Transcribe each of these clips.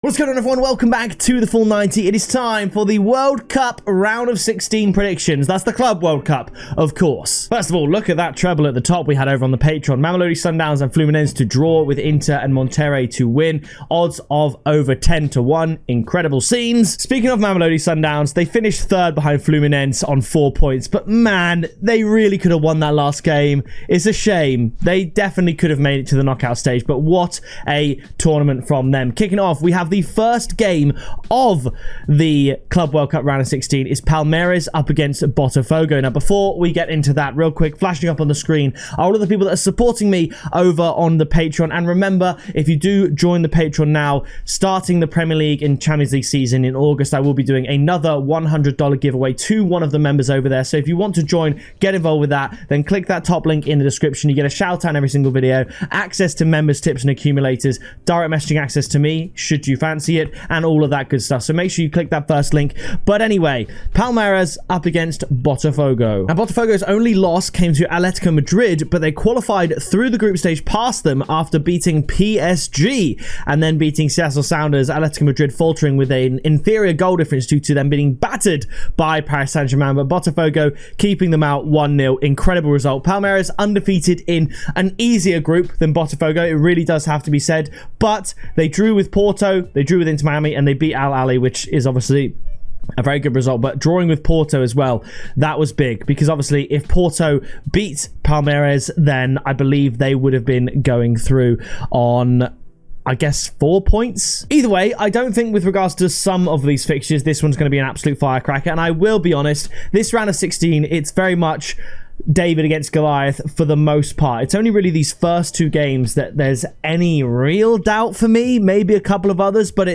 What's going on, everyone? Welcome back to the Full 90. It is time for the World Cup round of 16 predictions. That's the Club World Cup, of course. First of all, look at that treble at the top we had over on the Patreon. Mamelodi Sundowns and Fluminense to draw, with Inter and Monterrey to win. Odds of over 10 to 1. Incredible scenes. Speaking of Mamelodi Sundowns, they finished third behind Fluminense on 4 points. But man, they really could have won that last game. It's a shame. They definitely could have made it to the knockout stage. But what a tournament from them. Kicking off, we have the first game of the Club World Cup round of 16 is Palmeiras up against Botafogo. Now, before we get into that, real quick, flashing up on the screen are all of the people that are supporting me over on the Patreon. And remember, if you do join the Patreon now, starting the Premier League and Champions League season in August, I will be doing another $100 giveaway to one of the members over there. So if you want to join, get involved with that, then click that top link in the description. You get a shout out in every single video, access to members, tips and accumulators, direct messaging access to me should you fancy it, and all of that good stuff. So make sure you click that first link. But anyway, Palmeiras up against Botafogo. Now, Botafogo's only loss came to Atletico Madrid, but they qualified through the group stage past them after beating PSG and then beating Seattle Sounders. Atletico Madrid faltering with an inferior goal difference due to them being battered by Paris Saint-Germain, but Botafogo keeping them out 1-0. Incredible result. Palmeiras undefeated in an easier group than Botafogo. It really does have to be said, but they drew with Porto, they drew with Inter Miami, and they beat Al Ahly, which is obviously a very good result. But drawing with Porto as well, that was big, because obviously if Porto beat Palmeiras, then I believe they would have been going through on, I guess, 4 points. Either way, I don't think with regards to some of these fixtures, this one's going to be an absolute firecracker. And I will be honest, this round of 16, it's very much David against Goliath for the most part. It's only really these first two games that there's any real doubt for me, maybe a couple of others, but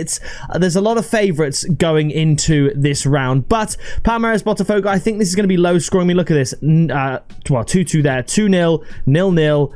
there's a lot of favorites going into this round. But Palmeiras Botafogo, I think this is going to be low scoring. I mean, look at this, 2-2 there, 2-0, 0-0,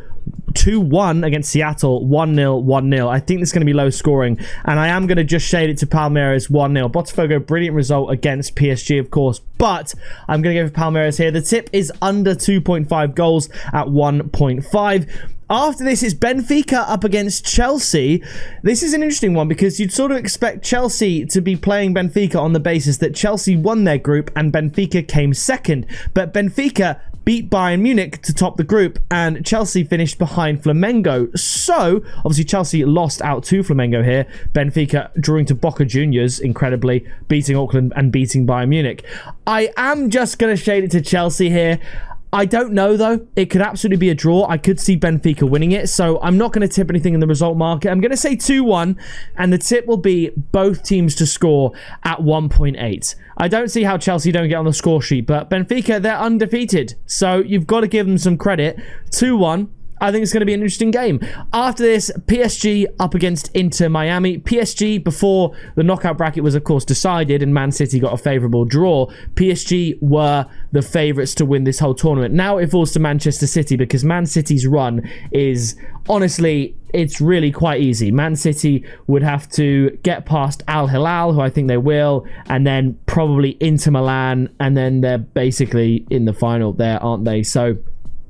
2-1 against Seattle, 1-0, 1-0. I think this is going to be low scoring, and I am going to just shade it to Palmeiras 1-0. Botafogo, brilliant result against PSG, of course, but I'm going to give Palmeiras here. The tip is under 2.5 goals at 1.5. After this is Benfica up against Chelsea. This is an interesting one, because you'd sort of expect Chelsea to be playing Benfica on the basis that Chelsea won their group and Benfica came second. But Benfica beat Bayern Munich to top the group, and Chelsea finished behind Flamengo. So, obviously, Chelsea lost out to Flamengo here. Benfica drawing to Boca Juniors, incredibly, beating Auckland and beating Bayern Munich. I am just going to shade it to Chelsea here. I don't know, though. It could absolutely be a draw. I could see Benfica winning it, so I'm not going to tip anything in the result market. I'm going to say 2-1, and the tip will be both teams to score at 1.8. I don't see how Chelsea don't get on the score sheet, but Benfica, they're undefeated, so you've got to give them some credit. 2-1. I think it's going to be an interesting game. After this, PSG up against Inter Miami. PSG, before the knockout bracket was, of course, decided and Man City got a favourable draw, PSG were the favourites to win this whole tournament. Now it falls to Manchester City, because Man City's run is, honestly, it's really quite easy. Man City would have to get past Al Hilal, who I think they will, and then probably Inter Milan, and then they're basically in the final there, aren't they? So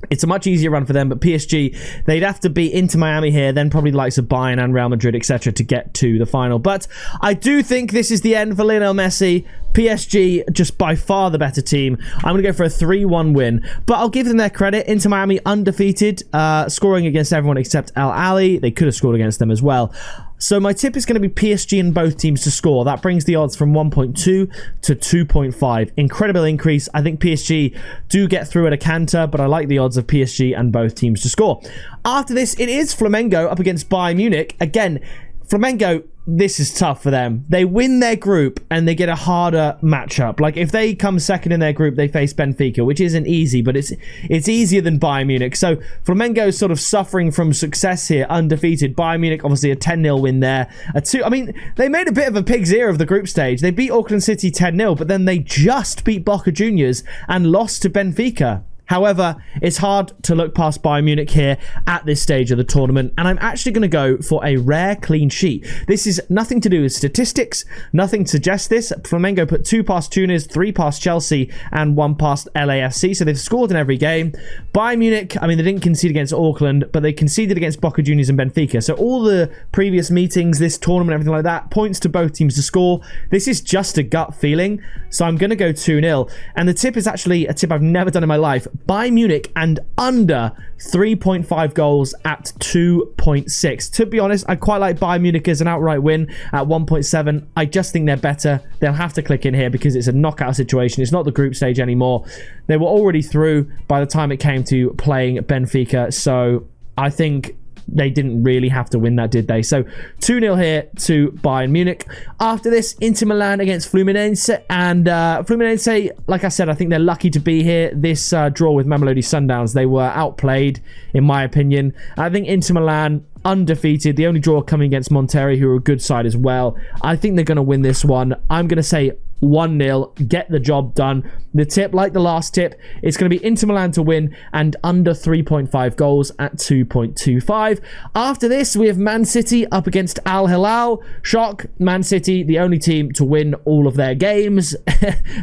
it's a much easier run for them, but PSG, they'd have to beat Inter Miami here, then probably the likes of Bayern and Real Madrid, etc., to get to the final. But I do think this is the end for Lionel Messi. PSG, just by far the better team. I'm going to go for a 3-1 win, but I'll give them their credit. Inter Miami undefeated, scoring against everyone except Al Ahly. They could have scored against them as well. So my tip is going to be PSG and both teams to score. That brings the odds from 1.2 to 2.5. Incredible increase. I think PSG do get through at a canter, but I like the odds of PSG and both teams to score. After this, it is Flamengo up against Bayern Munich. Again, Flamengo, this is tough for them. They win their group and they get a harder matchup. Like, if they come second in their group, they face Benfica, which isn't easy, but it's easier than Bayern Munich. So Flamengo is sort of suffering from success here, undefeated. Bayern Munich, obviously a 10-0 win there. I mean, they made a bit of a pig's ear of the group stage. They beat Auckland City 10-0, but then they just beat Boca Juniors and lost to Benfica. However, it's hard to look past Bayern Munich here at this stage of the tournament, and I'm actually going to go for a rare clean sheet. This is nothing to do with statistics, nothing suggests this. Flamengo put 2 past Tunis, 3 past Chelsea, and 1 past LAFC, so they've scored in every game. Bayern Munich, I mean, they didn't concede against Auckland, but they conceded against Boca Juniors and Benfica, so all the previous meetings, this tournament, everything like that, points to both teams to score. This is just a gut feeling, so I'm going to go 2-0, and the tip is actually a tip I've never done in my life. Bayern Munich and under 3.5 goals at 2.6. To be honest, I quite like Bayern Munich as an outright win at 1.7. I just think they're better. They'll have to click in here because it's a knockout situation. It's not the group stage anymore. They were already through by the time it came to playing Benfica, so I think they didn't really have to win that, did they? So 2-0 here to Bayern Munich. After this, Inter Milan against Fluminense. And Fluminense, like I said, I think they're lucky to be here. This draw with Mamelodi Sundowns, they were outplayed, in my opinion. I think Inter Milan undefeated. The only draw coming against Monterrey, who are a good side as well. I think they're going to win this one. I'm going to say 1-0, get the job done. The tip, like the last tip, it's going to be Inter Milan to win and under 3.5 goals at 2.25. After this, we have Man City up against Al Hilal. Shock, Man City, the only team to win all of their games,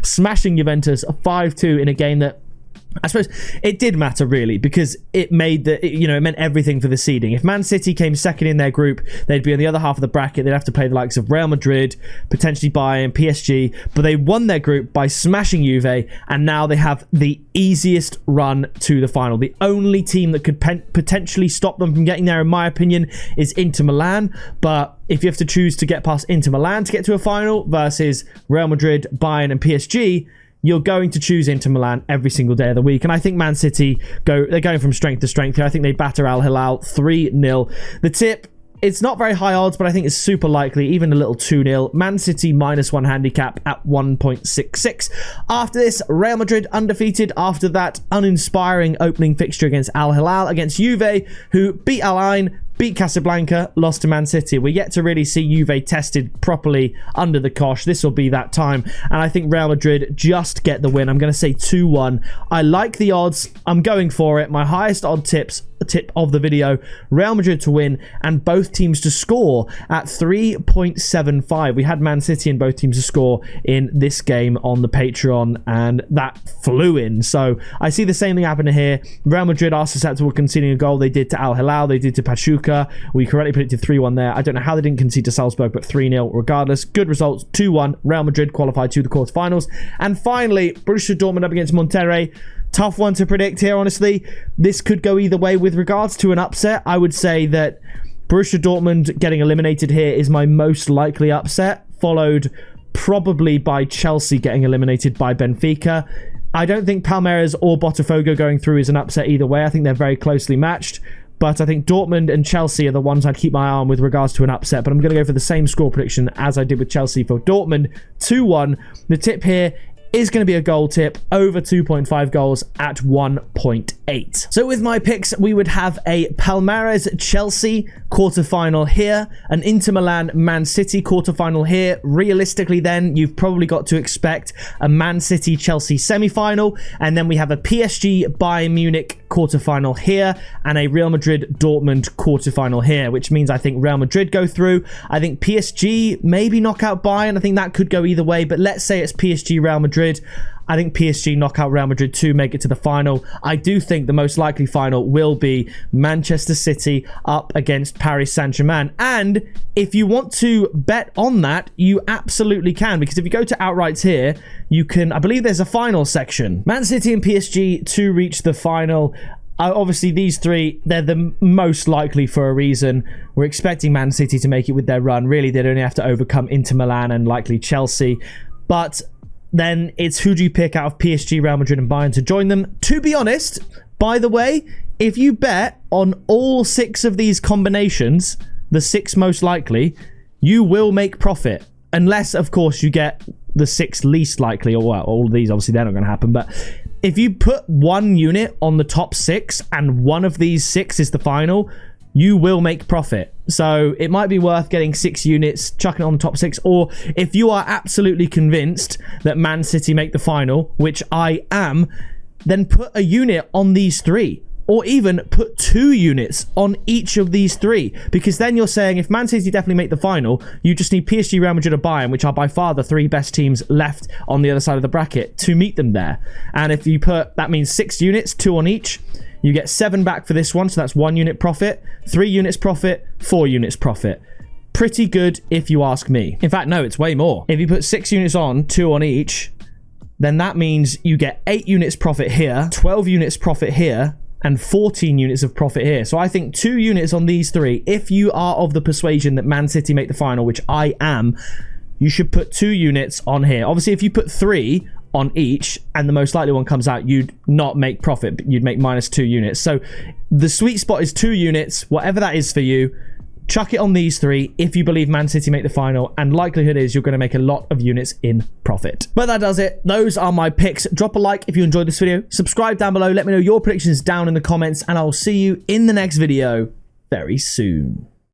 smashing Juventus 5-2 in a game that I suppose it did matter, really, because it made it meant everything for the seeding. If Man City came second in their group, they'd be on the other half of the bracket. They'd have to play the likes of Real Madrid, potentially Bayern, PSG, but they won their group by smashing Juve, and now they have the easiest run to the final. The only team that could potentially stop them from getting there, in my opinion, is Inter Milan, but if you have to choose to get past Inter Milan to get to a final versus Real Madrid, Bayern, and PSG, you're going to choose Inter Milan every single day of the week. And I think Man City, they're going from strength to strength here. I think they batter Al Hilal 3-0. The tip, it's not very high odds, but I think it's super likely, even a little 2-0. Man City -1 handicap at 1.66. After this, Real Madrid undefeated. After that uninspiring opening fixture against Al Hilal, against Juve, who beat Al Ain, beat Casablanca, lost to Man City. We're yet to really see Juve tested properly under the cosh. This will be that time. And I think Real Madrid just get the win. I'm going to say 2-1. I like the odds. I'm going for it. My highest odd tip of the video, Real Madrid to win and both teams to score at 3.75. We had Man City and both teams to score in this game on the Patreon, and that flew in. So I see the same thing happening here. Real Madrid are susceptible to conceding a goal. They did to Al Hilal. They did to Pachuca. We correctly predicted 3-1 there. I don't know how they didn't concede to Salzburg, but 3-0 regardless. Good results. 2-1. Real Madrid qualified to the quarterfinals. And finally, Borussia Dortmund up against Monterrey. Tough one to predict here, honestly. This could go either way with regards to an upset. I would say that Borussia Dortmund getting eliminated here is my most likely upset, followed probably by Chelsea getting eliminated by Benfica. I don't think Palmeiras or Botafogo going through is an upset either way. I think they're very closely matched. But I think Dortmund and Chelsea are the ones I'd keep my eye on with regards to an upset. But I'm going to go for the same score prediction as I did with Chelsea for Dortmund, 2-1. The tip here is going to be a goal tip, over 2.5 goals at 1.8. So with my picks, we would have a Palmeiras-Chelsea quarterfinal here, an Inter Milan-Man City quarterfinal here. Realistically then, you've probably got to expect a Man City-Chelsea semi-final, and then we have a PSG-Bayern Munich quarterfinal here, and a Real Madrid-Dortmund quarterfinal here, which means I think Real Madrid go through. I think PSG maybe knock out Bayern. I think that could go either way, but let's say it's PSG-Real Madrid. I think PSG knock out Real Madrid to make it to the final. I do think the most likely final will be Manchester City up against Paris Saint-Germain. And if you want to bet on that, you absolutely can, because if you go to outrights here, you can, I believe there's a final section. Man City and PSG to reach the final. Obviously, these three, they're the most likely for a reason. We're expecting Man City to make it with their run. Really, they'd only have to overcome Inter Milan and likely Chelsea. But then it's who do you pick out of PSG, Real Madrid and Bayern to join them. To be honest, by the way, if you bet on all 6 of these combinations, the 6 most likely, you will make profit. Unless, of course, you get the 6 least likely, or well, all of these, obviously, they're not going to happen. But if you put 1 unit on the top 6 and one of these 6 is the final, you will make profit. So it might be worth getting 6 units, chucking it on the top 6, or if you are absolutely convinced that Man City make the final, which I am, then put a unit on these 3. Or even put 2 units on each of these 3. Because then you're saying if Man City definitely make the final, you just need PSG, Real Madrid, or Bayern, which are by far the 3 best teams left on the other side of the bracket, to meet them there. And if you put, that means 6 units, 2 on each. You get 7 back for this one, so that's 1 unit profit, 3 units profit, 4 units profit. Pretty good if you ask me. In fact, no, it's way more. If you put 6 units on, 2 on each, then that means you get 8 units profit here, 12 units profit here, and 14 units of profit here. So I think 2 units on these 3, if you are of the persuasion that Man City make the final, which I am, you should put 2 units on here. Obviously, if you put 3 on each and the most likely one comes out, you'd not make profit, but you'd make minus 2 units. So the sweet spot is 2 units, whatever that is for you. Chuck it on these 3 if you believe Man City make the final, and likelihood is you're going to make a lot of units in profit. But that does it. Those are my picks. Drop a like if you enjoyed this video. Subscribe down below. Let me know your predictions down in the comments, and I'll see you in the next video very soon.